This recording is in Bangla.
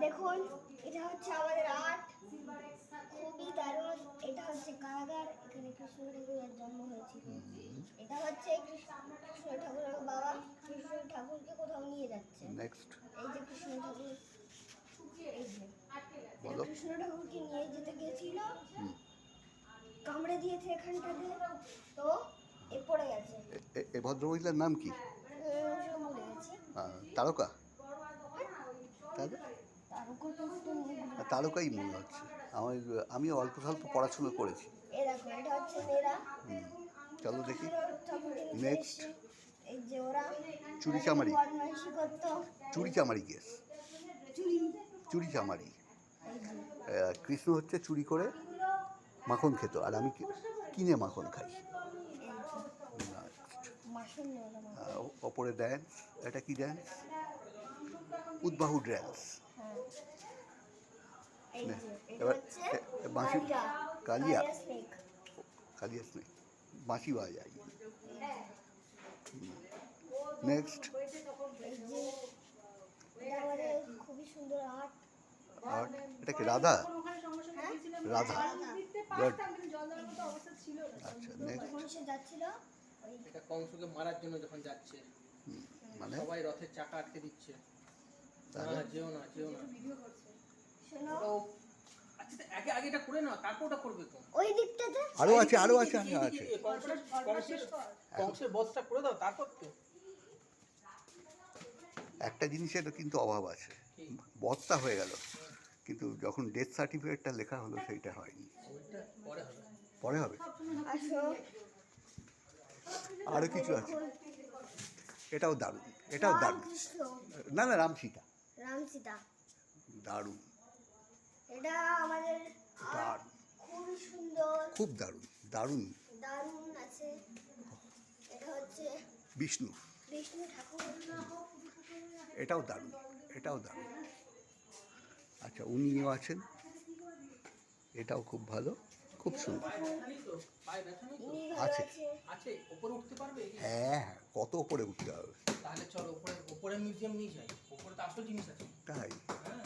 দেখুন, এটা হচ্ছে আমাদের আর্ট, খুবই দারুণ। এটা হচ্ছে কারাগার, এখানে কৃষ্ণ ঠাকুরের জন্ম হয়েছিল। এটা হচ্ছে কৃষ্ণ ঠাকুরের বাবা কৃষ্ণ ঠাকুরকে কোথাও নিয়ে যাচ্ছে। নেক্সট এই যে কৃষ্ণ ঠাকুর, এই যে বলো। কৃষ্ণ ঠাকুরকে নিয়ে যেতে গিয়েছিল, কামড়ে দিয়েছে এখানটাতে, তো এ পড়ে গেছে। এ ভদ্রমহিলার নাম কি? মরে গেছে। তারকা? তারকা তারকাই মনে হচ্ছে আমার। আমি অল্প স্বল্প পড়াশুনো করেছি। এ দেখো, এটা হচ্ছে মেয়েরা। চলো দেখি ঠাকুরকে নিতে নেক্সট। এসেছে। এই যে ওরা চুরি চামারি। বদমাইশি করতো। চুরি চামারি কেস। চুরি। চুরি চামারি। এই যে কৃষ্ণ হচ্ছে চুরি করে মাখন খেত, আর আমি কিনে মাখন খাই। মাসুল নেওয়ালা মাখন। ওপরে ড্যান্স, এটা কি ড্যান্স? উদ্বাহু ড্যান্স। হ্যাঁ। এই যে এটা এবার হচ্ছে বাঁশি। কালিয়া। কালিয়া। স্নেক। কালিয়া স্নেক। বাঁশি বাজাই। নেক্সট। এই যে এটা আমাদের খুবই সুন্দর আর্ট। আর এটা কি রাধা? রাধা। গুড। আচ্ছা নেক্সট। যখন সে যাচ্ছিল, ওই এটা কংসকে মারার জন্য যখন যাচ্ছে, মানে সবাই রথের চাকা আটকে দিচ্ছে, তাহলে? না যেও না যেও না। শোনো, ওটাও আচ্ছা, আগে আগে এটা করে নাও, তারপর ওটা করবে তো। ওই দিকটাতে আরো আছে, আরো আছে, আরো এইদিকে, আছে। কংসের বধটা করে দাও, তারপর তো। একটা জিনিসের কিন্তু অভাব আছে, বস্তা হয়ে গেল, কিন্তু যখন ডেথ সার্টিফিকেটটা লেখা হলো সেইটা হয়নি। ওইটা পরে হবে। পরে হবে। আসো। আরও কিছু আছে। এটাও দারুণ, এটাও দারুণ। রামকৃষ্ণ, না না, রাম সীতা। রাম সীতা। দারুণ। এটা আমাদের art, দারুণ। খুবই সুন্দর, খুব দারুণ। দারুণ। দারুণ আছে। এটা হচ্ছে বিষ্ণু। বিষ্ণু ঠাকুর। এটাও দারুণ, এটাও দারুণ। আচ্ছা, উনিও আছেন, এটাও খুব ভালো, খুব সুন্দর। জানি তো, পায়ে ব্যথা নেই তো? ইনি ভালো আছে। আছে। আছে, উপরে উঠতে পারবে? হ্যাঁ হ্যাঁ, কত ওপরে উঠতে হবে। তাহলে চলো উপরে, উপরে মিউজিয়াম নিয়ে যাই, উপরে তো আসল জিনিস আছে। তাই? হ্যাঁ।